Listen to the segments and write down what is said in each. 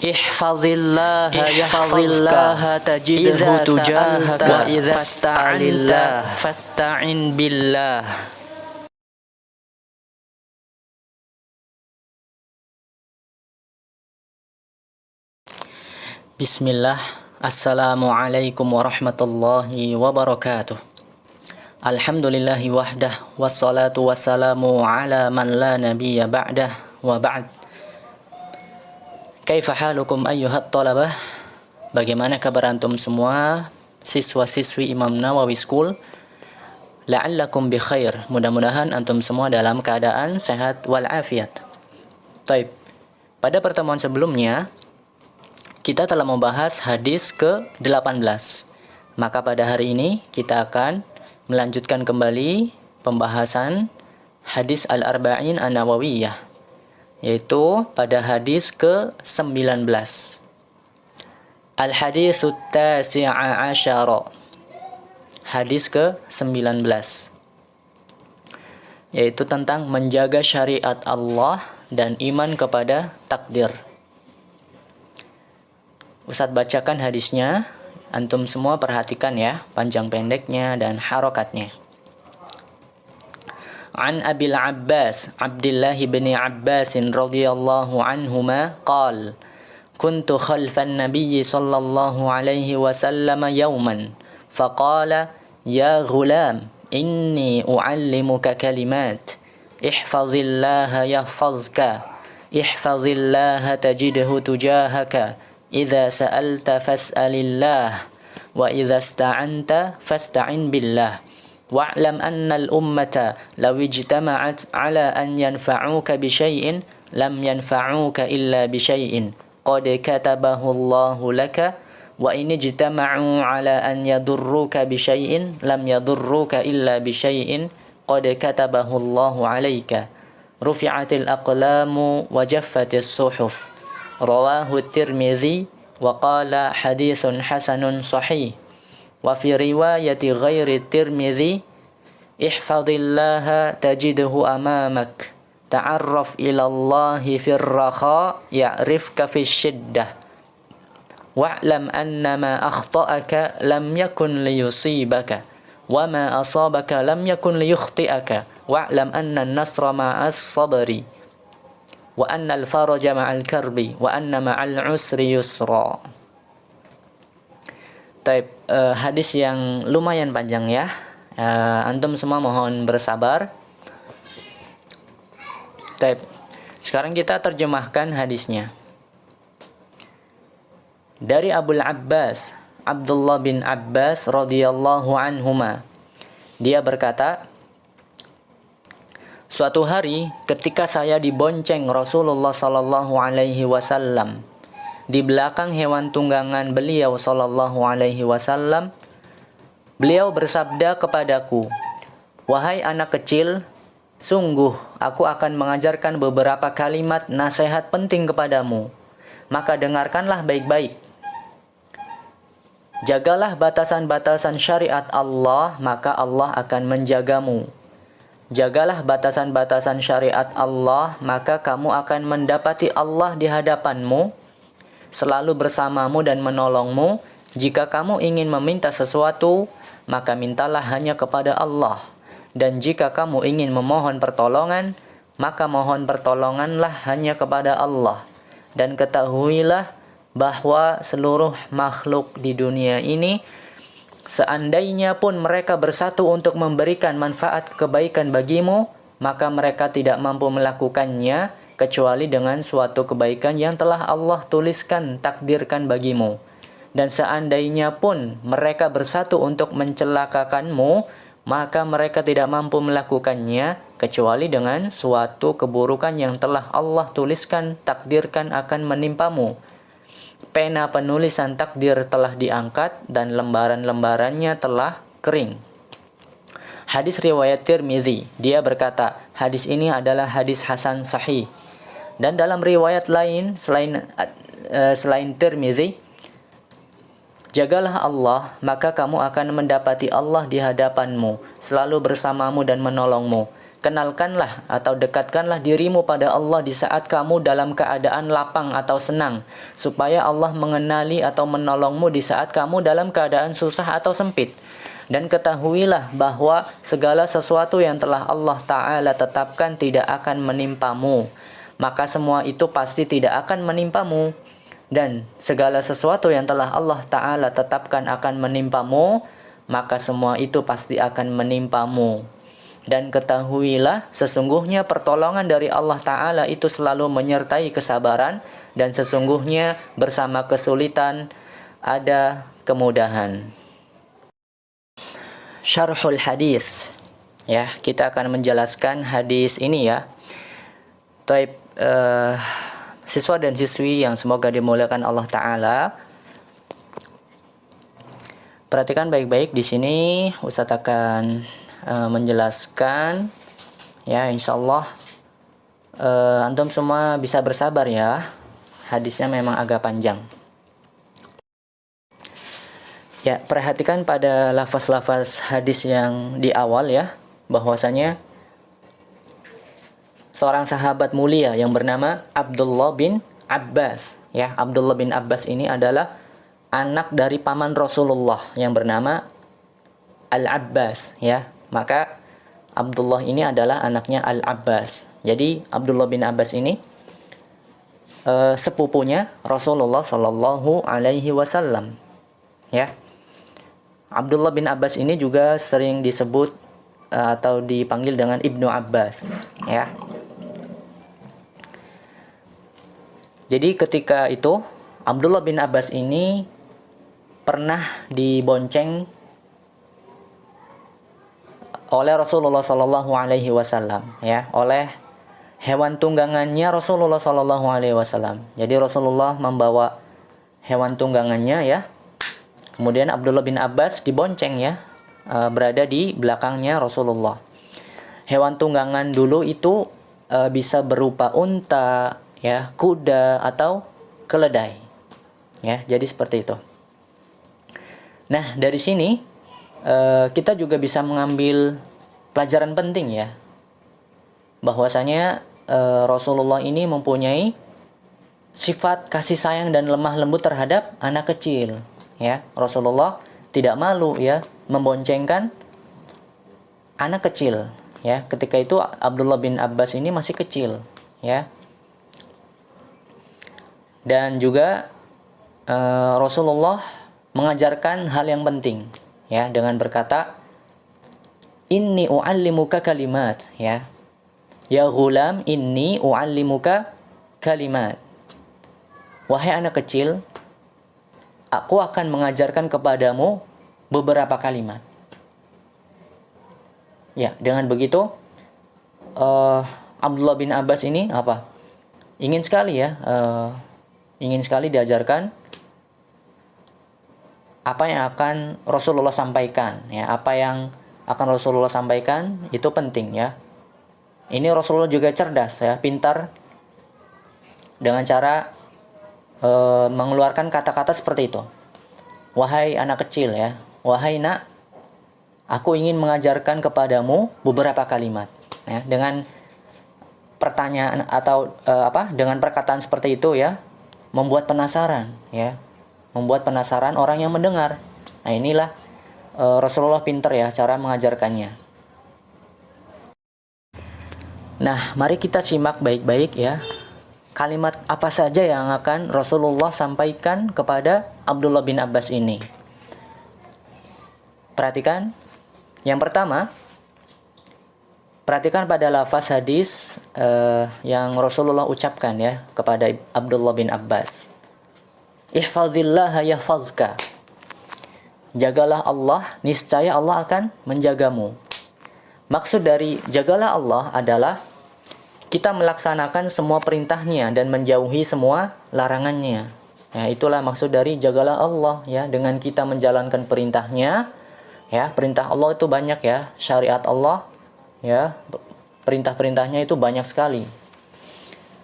Ihfazillaha yahfazka tajidhu tujahaka wa idza sta'anta fasta'in billah. Bismillah. Assalamualaikum warahmatullahi wabarakatuh. Alhamdulillahi wahdah wassalatu wassalamu ala man la nabiyya ba'dah wa ba'd. Kaifa halukum ayyuhat talabah? Bagaimana kabar antum semua siswa-siswi Imam Nawawi School? La'allakum bi khair. Mudah-mudahan antum semua dalam keadaan sehat wal afiat. Taib. Pada pertemuan sebelumnya kita telah membahas hadis ke-18. Maka pada hari ini kita akan melanjutkan kembali pembahasan hadis Al-Arba'in An-Nawawiyah, yaitu pada hadis ke-19. Al-Hadithu Tasi'a Asyara, hadis ke-19, yaitu tentang menjaga syariat Allah dan iman kepada takdir. Ustadz bacakan hadisnya, antum semua perhatikan ya, panjang pendeknya dan harokatnya. An Abil Abbas Abdullah bin Abbas radhiyallahu anhuma qala kuntu khalfan nabiy sallallahu alaihi wasallam yawman faqala ya ghulam inni uallimuka kalimat ihfazillaha yahfazka ihfazillaha tajidhu tujahaka idza sa'alta fas'alillah wa idza ista'anta fasta'in billah. Wa'lam anna al-ummata law ijtama'at 'ala an yanfa'uka bi syai'in lam yanfa'uka illa bi syai'in qad katabahu Allahu laka wa in ijtama'u 'ala an yadurruka bi syai'in lam yadurruka illa bi syai'in qad katabahu Allahu 'alaika. Rufi'atil aqlamu wa jaffatis suhuf. Rawahu Tirmidzi wa qala haditsun hasanun sahih. Wa fi riwayati ghairi Tirmidzi ihfazillaha tajidhu amamak ta'arraf ila Allahi fir rakha ya'rifka fis shiddah wa'lam anna ma akhta'aka lam yakun liyusibaka wa ma asabaka lam yakun liyukhti'aka wa'lam anna an-nasra ma'as sabri wa anna al-faraja ma'al karbi wa anna ma'al usri yusra. Taib, hadis yang lumayan panjang ya. Antum semua mohon bersabar. Taib. Sekarang kita terjemahkan hadisnya. Dari Abul Abbas Abdullah bin Abbas radhiyallahu anhuma, dia berkata, suatu hari ketika saya dibonceng Rasulullah sallallahu alaihi wasallam di belakang hewan tunggangan beliau sallallahu alaihi wasallam, beliau bersabda kepadaku, wahai anak kecil, sungguh aku akan mengajarkan beberapa kalimat nasihat penting kepadamu, maka dengarkanlah baik-baik. Jagalah batasan-batasan syariat Allah, maka Allah akan menjagamu. Jagalah batasan-batasan syariat Allah, maka kamu akan mendapati Allah di hadapanmu, selalu bersamamu dan menolongmu. Jika kamu ingin meminta sesuatu, maka mintalah hanya kepada Allah. Dan jika kamu ingin memohon pertolongan, maka mohon pertolonganlah hanya kepada Allah. Dan ketahuilah bahwa seluruh makhluk di dunia ini, seandainya pun mereka bersatu untuk memberikan manfaat kebaikan bagimu, maka mereka tidak mampu melakukannya kecuali dengan suatu kebaikan yang telah Allah tuliskan, takdirkan bagimu. Dan seandainya pun mereka bersatu untuk mencelakakanmu, maka mereka tidak mampu melakukannya kecuali dengan suatu keburukan yang telah Allah tuliskan, takdirkan akan menimpamu. Pena penulisan takdir telah diangkat dan lembaran-lembarannya telah kering. Hadis riwayat Tirmidzi, dia berkata, hadis ini adalah hadis hasan sahih. Dan dalam riwayat lain selain Tirmidzi, jagalah Allah, maka kamu akan mendapati Allah di hadapanmu, selalu bersamamu dan menolongmu. Kenalkanlah atau dekatkanlah dirimu pada Allah di saat kamu dalam keadaan lapang atau senang, supaya Allah mengenali atau menolongmu di saat kamu dalam keadaan susah atau sempit. Dan ketahuilah bahwa segala sesuatu yang telah Allah Ta'ala tetapkan tidak akan menimpamu, maka semua itu pasti tidak akan menimpamu. Dan segala sesuatu yang telah Allah Ta'ala tetapkan akan menimpamu, maka semua itu pasti akan menimpamu. Dan ketahuilah sesungguhnya pertolongan dari Allah Ta'ala itu selalu menyertai kesabaran, dan sesungguhnya bersama kesulitan ada kemudahan. Syarhul hadis. Ya, kita akan menjelaskan hadis ini ya. Taib, siswa dan siswi yang semoga dimuliakan Allah Ta'ala, perhatikan baik-baik di sini. Ustadz akan menjelaskan ya, insyaallah antum semua bisa bersabar ya, hadisnya memang agak panjang ya. Perhatikan pada lafaz-lafaz hadis yang di awal ya, bahwasanya seorang sahabat mulia yang bernama Abdullah bin Abbas ya. Abdullah bin Abbas ini adalah anak dari paman Rasulullah yang bernama Al-Abbas ya. Maka Abdullah ini adalah anaknya Al-Abbas. Jadi Abdullah bin Abbas ini sepupunya Rasulullah Shallallahu Alaihi Wasallam ya. Abdullah bin Abbas ini juga sering disebut atau dipanggil dengan Ibnu Abbas ya. Jadi ketika itu Abdullah bin Abbas ini pernah dibonceng oleh Rasulullah Sallallahu Alaihi Wasallam ya, oleh hewan tunggangannya Rasulullah Sallallahu Alaihi Wasallam. Jadi Rasulullah membawa hewan tunggangannya ya, kemudian Abdullah bin Abbas dibonceng ya, berada di belakangnya Rasulullah. Hewan tunggangan dulu itu bisa berupa unta ya, kuda atau keledai ya. Jadi seperti itu. Nah, dari sini kita juga bisa mengambil pelajaran penting ya, bahwasanya Rasulullah ini mempunyai sifat kasih sayang dan lemah lembut terhadap anak kecil ya. Rasulullah tidak malu ya memboncengkan anak kecil ya. Ketika itu Abdullah bin Abbas ini masih kecil ya. Dan juga Rasulullah mengajarkan hal yang penting ya, dengan berkata, inni u'allimuka kalimat ya. Ya ghulam, inni u'allimuka kalimat. Wahai anak kecil, aku akan mengajarkan kepadamu beberapa kalimat. Ya, dengan begitu Abdullah bin Abbas ini apa? Ingin sekali ya, ingin sekali diajarkan apa yang akan Rasulullah sampaikan ya. Apa yang akan Rasulullah sampaikan itu penting ya. Ini Rasulullah juga cerdas ya, pintar dengan cara mengeluarkan kata-kata seperti itu. Wahai anak kecil ya, wahai nak, aku ingin mengajarkan kepadamu beberapa kalimat ya. Dengan pertanyaan atau dengan perkataan seperti itu ya, membuat penasaran ya, membuat penasaran orang yang mendengar. Nah, inilah Rasulullah pintar ya cara mengajarkannya. Nah, mari kita simak baik-baik ya, kalimat apa saja yang akan Rasulullah sampaikan kepada Abdullah bin Abbas ini. Perhatikan. Yang pertama, perhatikan pada lafaz hadis yang Rasulullah ucapkan ya kepada Abdullah bin Abbas. Ihfazillaha yahfazka. Jagalah Allah, niscaya Allah akan menjagamu. Maksud dari jagalah Allah adalah kita melaksanakan semua perintahnya dan menjauhi semua larangannya. Ya, itulah maksud dari jagalah Allah ya, dengan kita menjalankan perintahnya ya. Perintah Allah itu banyak ya, syariat Allah ya, perintah-perintahnya itu banyak sekali.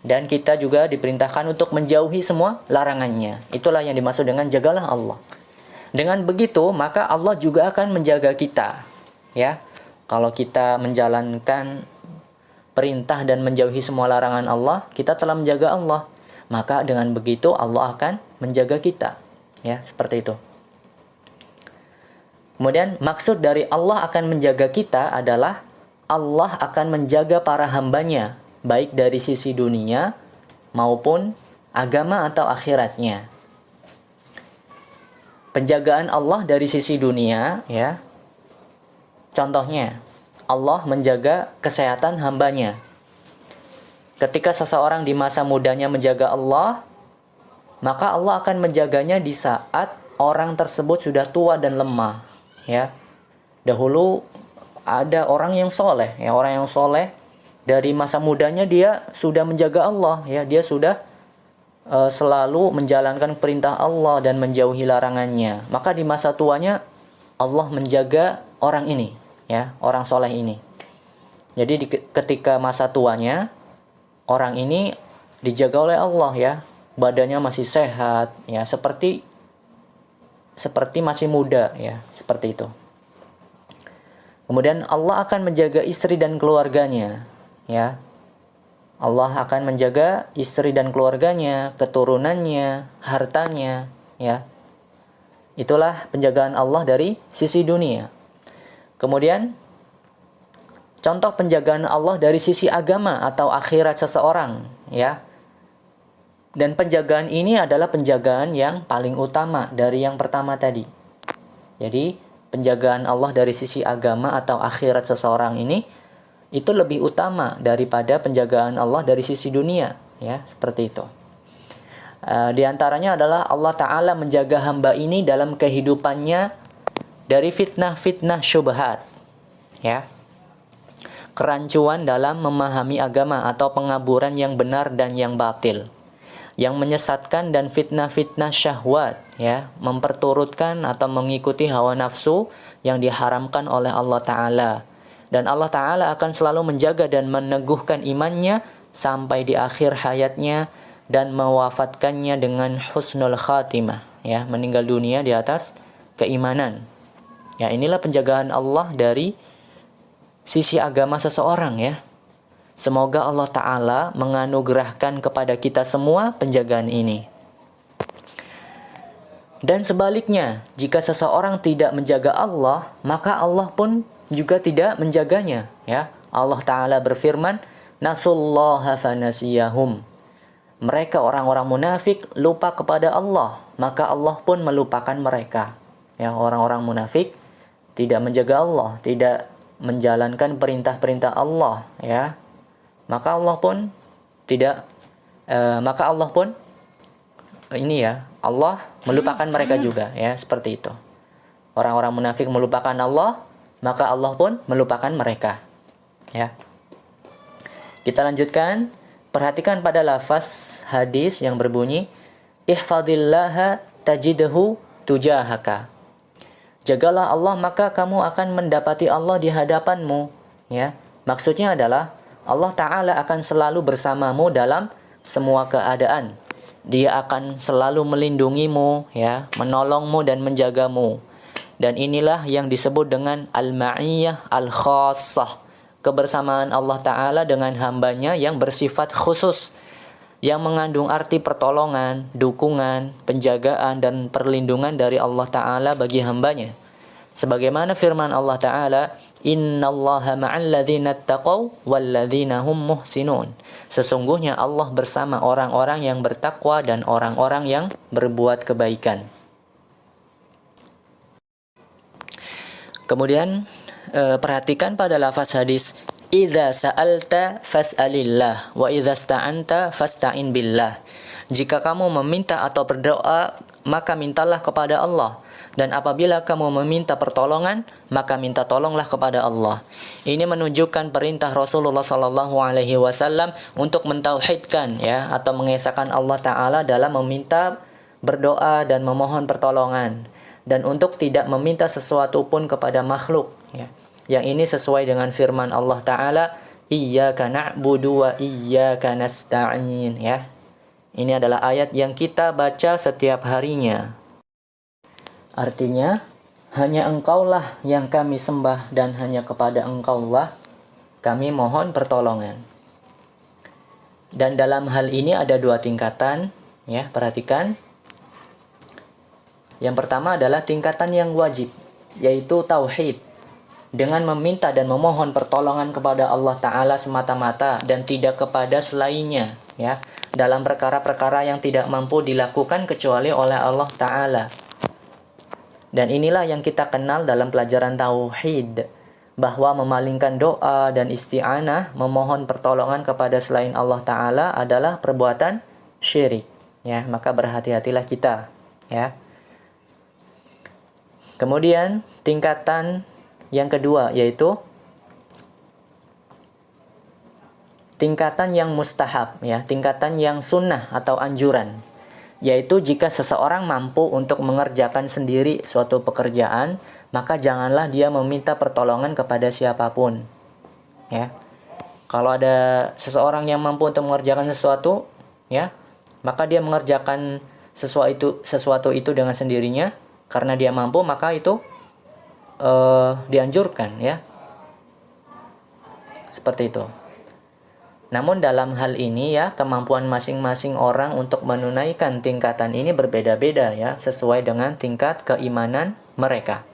Dan kita juga diperintahkan untuk menjauhi semua larangannya. Itulah yang dimaksud dengan jagalah Allah. Dengan begitu, maka Allah juga akan menjaga kita. Ya, kalau kita menjalankan perintah dan menjauhi semua larangan Allah, kita telah menjaga Allah. Maka dengan begitu Allah akan menjaga kita. Ya, seperti itu. Kemudian maksud dari Allah akan menjaga kita adalah Allah akan menjaga para hambanya, baik dari sisi dunia maupun agama atau akhiratnya. Penjagaan Allah dari sisi dunia, ya. Contohnya, Allah menjaga kesehatan hambanya. Ketika seseorang di masa mudanya menjaga Allah, maka Allah akan menjaganya di saat orang tersebut sudah tua dan lemah. Ya, dahulu ada orang yang soleh, ya, orang yang soleh dari masa mudanya dia sudah menjaga Allah, ya, dia sudah selalu menjalankan perintah Allah dan menjauhi larangannya. Maka di masa tuanya Allah menjaga orang ini, ya, orang soleh ini. Jadi ketika masa tuanya orang ini dijaga oleh Allah, ya, badannya masih sehat, ya, seperti masih muda, ya, seperti itu. Kemudian Allah akan menjaga istri dan keluarganya, ya. Allah akan menjaga istri dan keluarganya, keturunannya, hartanya, ya. Itulah penjagaan Allah dari sisi dunia. Kemudian contoh penjagaan Allah dari sisi agama atau akhirat seseorang, ya. Dan penjagaan ini adalah penjagaan yang paling utama dari yang pertama tadi. Jadi, penjagaan Allah dari sisi agama atau akhirat seseorang ini itu lebih utama daripada penjagaan Allah dari sisi dunia, ya, seperti itu. Di antaranya adalah Allah Ta'ala menjaga hamba ini dalam kehidupannya dari fitnah-fitnah syubhat, ya. Kerancuan dalam memahami agama atau pengaburan yang benar dan yang batil, yang menyesatkan dan fitnah-fitnah syahwat, ya, memperturutkan atau mengikuti hawa nafsu yang diharamkan oleh Allah Ta'ala. Dan Allah Ta'ala akan selalu menjaga dan meneguhkan imannya sampai di akhir hayatnya dan mewafatkannya dengan husnul khatimah, ya, meninggal dunia di atas keimanan. Ya, inilah penjagaan Allah dari sisi agama seseorang, ya. Semoga Allah Ta'ala menganugerahkan kepada kita semua penjagaan ini. Dan sebaliknya, jika seseorang tidak menjaga Allah, maka Allah pun juga tidak menjaganya, ya. Allah Ta'ala berfirman, Nasullaha fanasiyahum. Mereka orang-orang munafik lupa kepada Allah, maka Allah pun melupakan mereka. Ya, orang-orang munafik tidak menjaga Allah, tidak menjalankan perintah-perintah Allah, ya. Maka Allah pun ini, ya, Allah melupakan mereka juga, ya, seperti itu. Orang-orang munafik melupakan Allah, maka Allah pun melupakan mereka, ya. Kita lanjutkan. Perhatikan pada lafaz hadis yang berbunyi, ihfadillaha tajidhu tujahaka. Jagalah Allah maka kamu akan mendapati Allah di hadapanmu, ya. Maksudnya adalah Allah Ta'ala akan selalu bersamamu dalam semua keadaan. Dia akan selalu melindungimu, ya, menolongmu dan menjagamu. Dan inilah yang disebut dengan al-ma'iyyah al-khassah, kebersamaan Allah Ta'ala dengan hambanya yang bersifat khusus, yang mengandung arti pertolongan, dukungan, penjagaan, dan perlindungan dari Allah Ta'ala bagi hambanya. Sebagaimana firman Allah Ta'ala, Innallaha ma'al ladzina attaqaw wal ladzina hum muhsinun. Sesungguhnya Allah bersama orang-orang yang bertakwa dan orang-orang yang berbuat kebaikan. Kemudian perhatikan pada lafaz hadis, idza sa'alta fas'alillah wa idza sta'anta fasta'in billah. Jika kamu meminta atau berdoa, maka mintalah kepada Allah. Dan apabila kamu meminta pertolongan, maka minta tolonglah kepada Allah. Ini menunjukkan perintah Rasulullah SAW untuk mentauhidkan, ya, atau mengesahkan Allah Ta'ala dalam meminta, berdoa, dan memohon pertolongan. Dan untuk tidak meminta sesuatu pun kepada makhluk, ya. Yang ini sesuai dengan firman Allah Ta'ala, Iyyaka na'budu wa iyyaka nasta'in, ya. Ini adalah ayat yang kita baca setiap harinya. Artinya, hanya Engkaulah yang kami sembah dan hanya kepada Engkaulah kami mohon pertolongan. Dan dalam hal ini ada dua tingkatan, ya, perhatikan. Yang pertama adalah tingkatan yang wajib, yaitu tauhid. Dengan meminta dan memohon pertolongan kepada Allah Ta'ala semata-mata dan tidak kepada selainnya, ya, dalam perkara-perkara yang tidak mampu dilakukan kecuali oleh Allah Ta'ala. Dan inilah yang kita kenal dalam pelajaran tauhid, bahwa memalingkan doa dan isti'anah, memohon pertolongan kepada selain Allah Ta'ala adalah perbuatan syirik, ya. Maka berhati-hatilah kita, ya. Kemudian tingkatan yang kedua yaitu tingkatan yang mustahab, ya, tingkatan yang sunnah atau anjuran, yaitu jika seseorang mampu untuk mengerjakan sendiri suatu pekerjaan, maka janganlah dia meminta pertolongan kepada siapapun, ya. Kalau ada seseorang yang mampu untuk mengerjakan sesuatu, ya, maka dia mengerjakan sesuatu itu dengan sendirinya karena dia mampu, maka itu dianjurkan, ya, seperti itu. Namun dalam hal ini, ya, kemampuan masing-masing orang untuk menunaikan tingkatan ini berbeda-beda, ya, sesuai dengan tingkat keimanan mereka.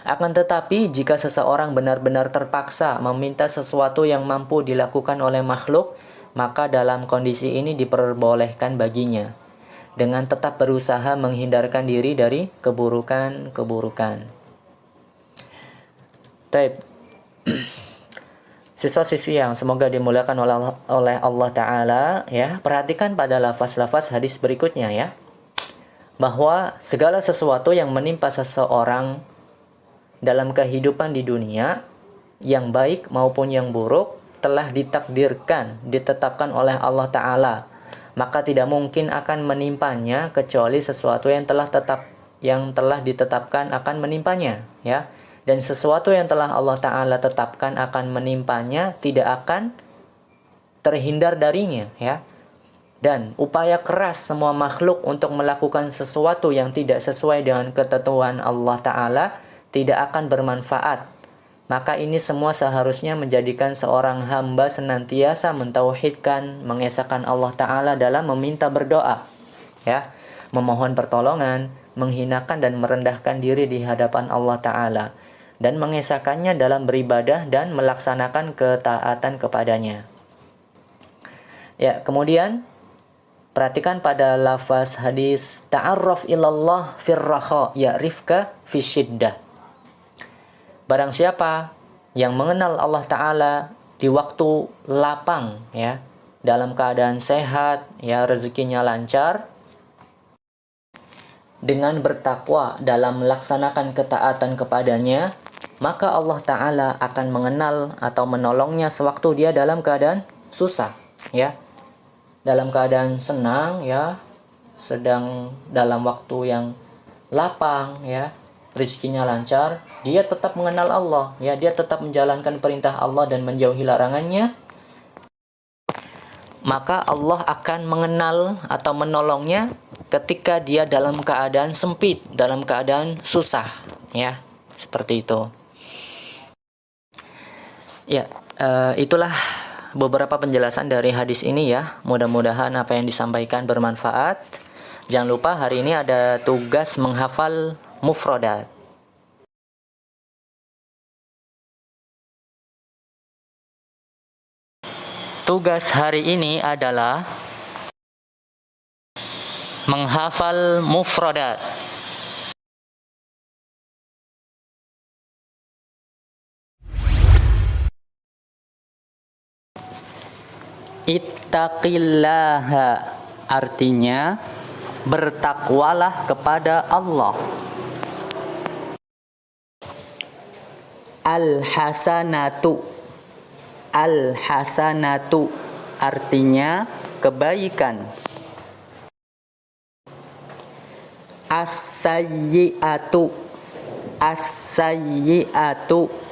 Akan tetapi jika seseorang benar-benar terpaksa meminta sesuatu yang mampu dilakukan oleh makhluk, maka dalam kondisi ini diperbolehkan baginya dengan tetap berusaha menghindarkan diri dari keburukan-keburukan. Baik. Siswa-siswi yang semoga dimuliakan oleh Allah Ta'ala, ya, perhatikan pada lafaz-lafaz hadis berikutnya, ya, bahwa segala sesuatu yang menimpa seseorang dalam kehidupan di dunia, yang baik maupun yang buruk, telah ditakdirkan, ditetapkan oleh Allah Ta'ala. Maka tidak mungkin akan menimpanya kecuali sesuatu yang telah ditetapkan akan menimpanya, ya. Dan sesuatu yang telah Allah Ta'ala tetapkan akan menimpanya tidak akan terhindar darinya, ya. Dan upaya keras semua makhluk untuk melakukan sesuatu yang tidak sesuai dengan ketentuan Allah Ta'ala tidak akan bermanfaat. Maka ini semua seharusnya menjadikan seorang hamba senantiasa mentauhidkan, mengesahkan Allah Ta'ala dalam meminta berdoa, ya, memohon pertolongan, menghinakan dan merendahkan diri di hadapan Allah Ta'ala, dan mengesahkannya dalam beribadah dan melaksanakan ketaatan kepadanya. Ya, kemudian perhatikan pada lafaz hadis ta'arraf ilallah firraha ya'rifka fisyiddah. Barang siapa yang mengenal Allah Ta'ala di waktu lapang, ya, dalam keadaan sehat, ya, rezekinya lancar, dengan bertakwa dalam melaksanakan ketaatan kepadanya, maka Allah Ta'ala akan mengenal atau menolongnya sewaktu dia dalam keadaan susah, ya, dalam keadaan senang, ya, sedang dalam waktu yang lapang, ya, rezekinya lancar, dia tetap mengenal Allah, ya, dia tetap menjalankan perintah Allah dan menjauhi larangannya, maka Allah akan mengenal atau menolongnya ketika dia dalam keadaan sempit, dalam keadaan susah, ya, seperti itu. Ya, itulah beberapa penjelasan dari hadis ini, ya. Mudah-mudahan apa yang disampaikan bermanfaat. Jangan lupa hari ini ada tugas menghafal mufradat. Tugas hari ini adalah menghafal mufradat. Ittaqillaha artinya bertakwalah kepada Allah. Al-hasanatu artinya kebaikan. As-sayyi'atu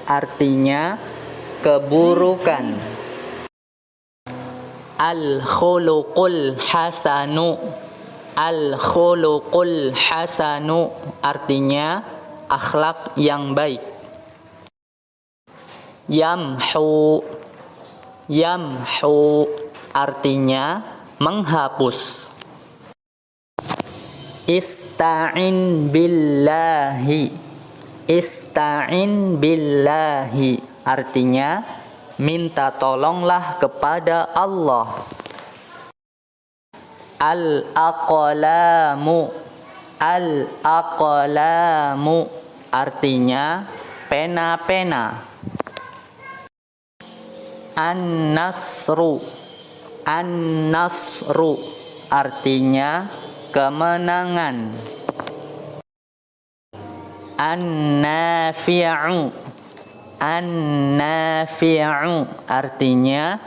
artinya keburukan. Al-khuluqul hasanu artinya akhlak yang baik. Yamhu. Yamhu artinya menghapus. Ista'in billahi. Ista'in billahi artinya minta tolonglah kepada Allah. Al-aqlamu. Al-aqlamu artinya pena-pena. An-nasru. An-nasru artinya kemenangan. An-nafi'u. An-nafi'u artinya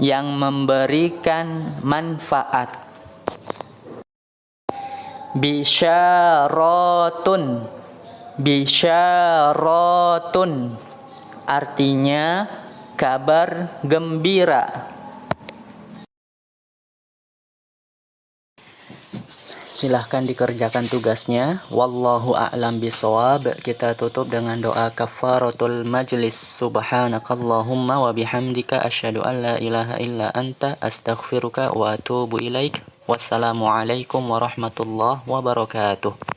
yang memberikan manfaat. Bisyaratun. Bisyaratun artinya kabar gembira. Silahkan dikerjakan tugasnya. Wallahu a'lam bishawab. Kita tutup dengan doa kafaratul majlis. Subhanakallahumma wa bihamdika asyhadu an la ilaha illa anta astaghfiruka wa atubu ilaik. Wassalamualaikum warahmatullahi wabarakatuh.